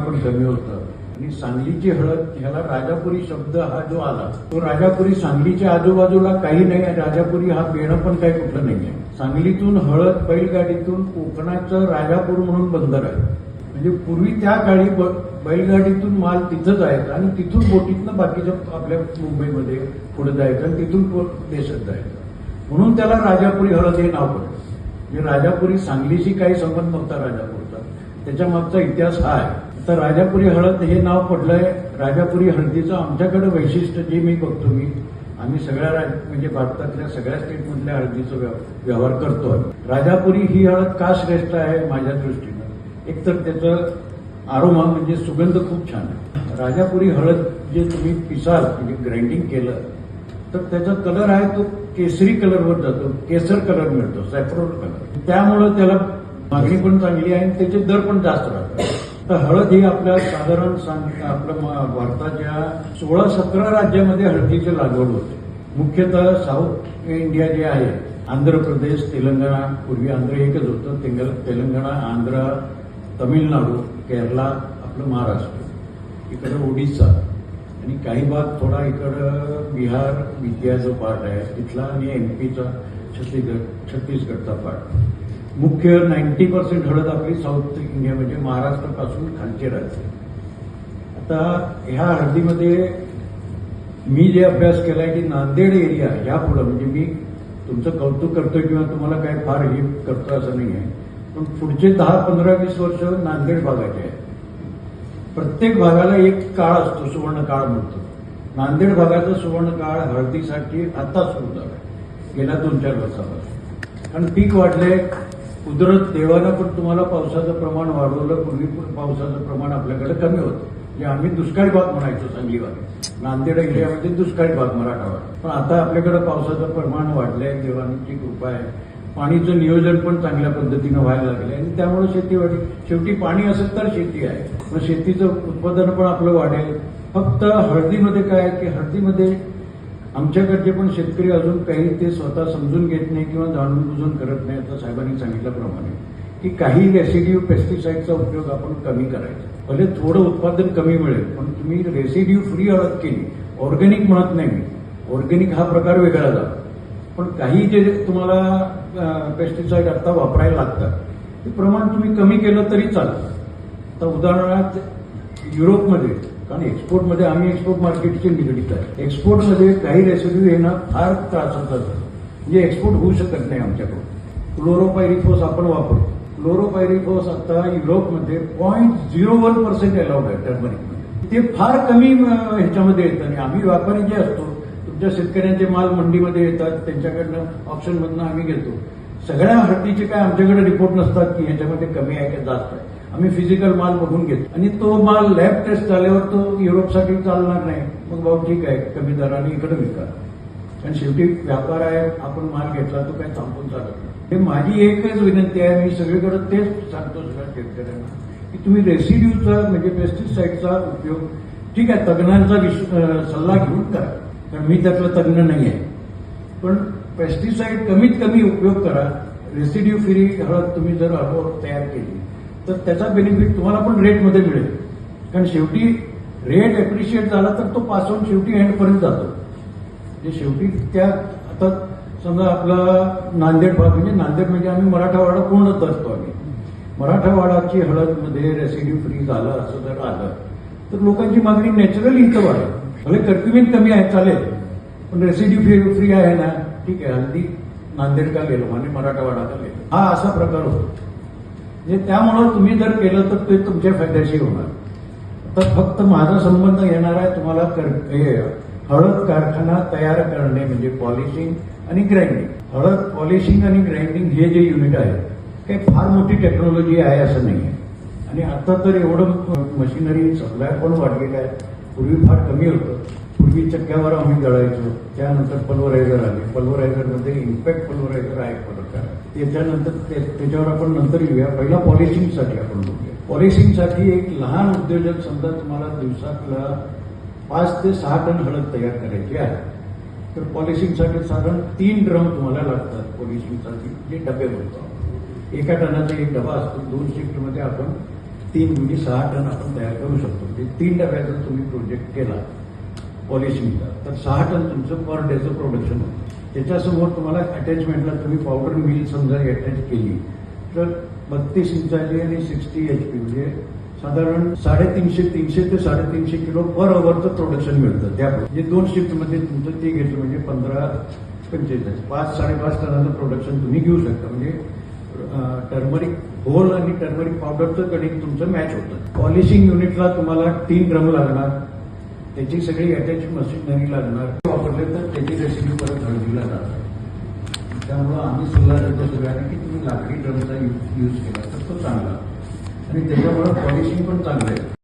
पण कमी होतं. आणि सांगलीची हळद, ह्याला राजापुरी शब्द हा जो आला तो राजापुरी, सांगलीच्या आजूबाजूला काही नाही आहे. राजापुरी हा बेणं पण काही कुठलं नाही आहे. सांगलीतून हळद बैलगाडीतून कोकणाचं राजापूर म्हणून बंदर आहे. म्हणजे पूर्वी त्या काळी बैलगाडीतून माल तिथं जायचा आणि तिथून बोटीतनं बाकीच्या आपल्या मुंबईमध्ये पुढे जायचं आणि तिथून देशात जायचं. म्हणून त्याला राजापुरी हळद हे नाव पडलं. म्हणजे राजापुरी, सांगलीशी काही संबंध नव्हता राजापूरचा, त्याच्या मागचा इतिहास हा आहे. आता राजापुरी हळद हे नाव पडलंय. राजापुरी हळदीचं आमच्याकडे वैशिष्ट्य जे मी बघतो, आम्ही सगळ्या म्हणजे भारतातल्या सगळ्या स्टेटमधल्या हळदीचा व्यवहार करतो. राजापुरी ही हळद का श्रेष्ठ आहे माझ्या दृष्टीनं, एक तर त्याचं आरोमा म्हणजे सुगंध खूप छान आहे. राजापुरी हळद जे तुम्ही पिसाल म्हणजे ग्राइंडिंग केलं तर त्याचा कलर आहे तो केसरी कलरवर जातो, केसर कलर मिळतो, सॅफ्रॉन कलर. त्यामुळं त्याला मागणी पण चांगली आहे आणि त्याचे दर पण जास्त राहतात. तर हळद ही आपल्या साधारण आपल्या भारताच्या 16-17 राज्यामध्ये हळदीची लागवड होते. मुख्यतः साऊथ इंडिया जे आहे, आंध्र प्रदेश, तेलंगणा, पूर्वी आंध्र एकच होतं, तेलंगणा, आंध्र, तमिळनाडू, केरला, आपलं महाराष्ट्र, इकडं ओडिसा आणि काही भाग थोडा इकडं बिहार, विद्या जो पार्ट आहे तिथला आणि एमपीचा छत्तीसगडचा पार्ट. मुख्य 90% हळद आपली साऊथ इंडिया म्हणजे महाराष्ट्रापासून खालचे राहते. आता ह्या हळदीमध्ये मी जे अभ्यास केलाय की नांदेड एरिया यापुढं, म्हणजे मी तुमचं कौतुक करतोय किंवा तुम्हाला काय फार हे करतोय असं नाही आहे, पण पुढचे 10, 15, 20 वर्ष नांदेड भागाचे आहे. प्रत्येक भागाला एक काळ असतो, सुवर्ण काळ म्हणतो. नांदेड भागाचा सुवर्ण काळ हळदीसाठी आता सुरू झाला गेल्या 2-4 वर्षापासून. कारण पीक वाढले, कुदरत देवानं पण तुम्हाला पावसाचं प्रमाण वाढवलं. पूर्वी पावसाचं प्रमाण आपल्याकडे कमी होतं, म्हणजे आम्ही दुष्काळी भाग म्हणायचो सांगली भाग, नांदेड एरियामध्ये दुष्काळी भाग मराठवाडा. पण आता आपल्याकडे पावसाचं प्रमाण वाढलंय, देवांची कृपा आहे. पाणीचं नियोजन पण चांगल्या पद्धतीनं व्हायला लागलंय आणि त्यामुळे शेतीवाडी, शेवटी पाणी असेल तर शेती आहे, मग शेतीचं उत्पादन पण आपलं वाढेल. फक्त हळदीमध्ये काय आहे की हळदीमध्ये आमच्याकडचे पण शेतकरी अजून काही ते स्वतः समजून घेत नाही किंवा जाणून बुजून करत नाही. आता साहेबांनी सांगितल्याप्रमाणे की काही रेसिड्यू पेस्टिसाइडचा उपयोग आपण कमी करायचा. भले थोडं उत्पादन कमी मिळेल पण तुम्ही रेसिड्यू फ्री हळद केली, ऑर्गॅनिक म्हणत नाही मी, ऑर्गॅनिक हा प्रकार वेगळा झाला, पण काही जे तुम्हाला पेस्टिसाइड आता वापरायला लागतात ते प्रमाण तुम्ही कमी केलं तरी चालतं. आता उदाहरणार्थ युरोपमध्ये, कारण एक्सपोर्टमध्ये आम्ही एक्सपोर्ट मार्केटचे निगडीत आहे, एक्सपोर्टमध्ये काही रेसिड्यू येणं फार त्रासाचं असतं, म्हणजे एक्सपोर्ट होऊ शकत नाही आमच्याकडून. क्लोरोपायरिफॉस आपण वापरतो. क्लोरोपायरिफॉस आता युरोपमध्ये 0.01% अलाउड आहे टर्मरिकमध्ये. ते फार कमी ह्याच्यामध्ये येतं आणि आम्ही व्यापारी जे असतो, तुमच्या शेतकऱ्यांचे माल मंडीमध्ये येतात, त्यांच्याकडनं ऑप्शनमधनं आम्ही घेतो. सगळ्या हळदीचे काय आमच्याकडे रिपोर्ट नसतात की ह्याच्यामध्ये कमी आहे की जास्त आहे. आम्ही फिजिकल माल बघून घेतो आणि तो माल लॅब टेस्ट झाल्यावर तो युरोपसाठी चालणार नाही. मग भाऊ ठीक आहे, कमी दराने इकडे विका. कारण शेवटी व्यापार आहे, आपण माल घेतला तो काही थांबून चालत नाही. हे माझी एकच विनंती आहे, मी सगळीकडे तेच सांगतो सगळ्या शेतकऱ्यांना की तुम्ही रेसिड्यूचा म्हणजे पेस्टिसाइडचा उपयोग ठीक आहे, तज्ञांचा सल्ला घेऊन करा, कारण मी त्यातला तज्ञ नाही आहे, पण पेस्टिसाइड कमीत कमी उपयोग करा. रेसिड्यू फ्री हळद तुम्ही जर तयार केली तर त्याचा बेनिफिट तुम्हाला पण रेटमध्ये मिळेल. कारण शेवटी रेट एप्रिशिएट झाला तर तो पास ऑन शेवटी एंडपर्यंत जातो. म्हणजे शेवटी त्या आता समजा आपला नांदेड भाग, म्हणजे नांदेड म्हणजे आम्ही मराठवाडा पूर्ण धरतो आम्ही. मराठवाडाची हळदमध्ये रेसिड्यू फ्री झालं असं जर आलं तर लोकांची मागणी नॅचरली इथं वाढेल. भले कर्क्युमिन कमी आहे चालेल, पण रेसिड्यू फ्री आहे ना, ठीक आहे, हल्दी नांदेड का गेलो आणि मराठवाडा का गेलो, हा असा प्रकार होतो. म्हणजे त्यामुळं तुम्ही जर केलं तर ते तुमच्या फायद्याशी होणार. तर फक्त माझा संबंध येणार आहे तुम्हाला हळद कारखाना तयार करणे म्हणजे पॉलिशिंग आणि ग्राइंडिंग. हळद पॉलिशिंग आणि ग्राइंडिंग हे जे युनिट आहे काही फार मोठी टेक्नॉलॉजी आहे असं नाही आहे. आणि आता तर एवढं मशिनरी सप्लाय पण वाढलेलं आहे. पूर्वी फार कमी होतं. पूर्वी चक्क्यावर आम्ही दळायचो, त्यानंतर पल्वरायझर आले. पल्वरायझरमध्ये इम्पॅक्ट पल्वरायझर आहे प्रकार. त्याच्यानंतर त्याच्यावर आपण नंतर येऊया. पहिला पॉलिशिंगसाठी आपण बघूया. पॉलिशिंगसाठी एक लहान उद्योजक समजा तुम्हाला दिवसातला 5 ते 6 टन हळद तयार करायची आहे तर पॉलिशिंगसाठी साधारण 3 ड्रम तुम्हाला लागतात. पॉलिशिंगसाठी जे डबे बोलतो, एका टनाचा एक डबा असतो. 2 शिफ्टमध्ये आपण 3 म्हणजे 6 टन आपण तयार करू शकतो. म्हणजे 3 डब्याचा तुम्ही प्रोजेक्ट केला पॉलिशिंगचा तर 6 टन तुमचं पर डेचं प्रोडक्शन होतं. त्याच्यासमोर तुम्हाला अटॅचमेंटला तुम्ही पावडर मिल समजा अटॅच केली तर 32 इंचाची आणि 60 HP म्हणजे साधारण 350 ते 350 किलो पर अवरचं प्रोडक्शन मिळतं. त्या म्हणजे 2 शिफ्टमध्ये तुमचं ते घेतो म्हणजे 15-45 5-5.5 टनाचं प्रोडक्शन तुम्ही घेऊ शकता. म्हणजे टर्मरिक होल आणि टर्मरिक पावडरचं कणिक तुमचं मॅच होतं. पॉलिशिंग युनिटला तुम्हाला 3 ड्रम लागणार, त्याची सगळी अटॅच मशिनरी लागणार. वापरले तर त्याची रेसिपी परत हळदीला जातात. त्यामुळं आम्ही सल्ला देतो सगळ्यांना की तुम्ही लाकडी ड्रमचा यूज केला तर तो चांगला आणि त्याच्यामुळे पॉलिशिंग पण चांगलं आहे.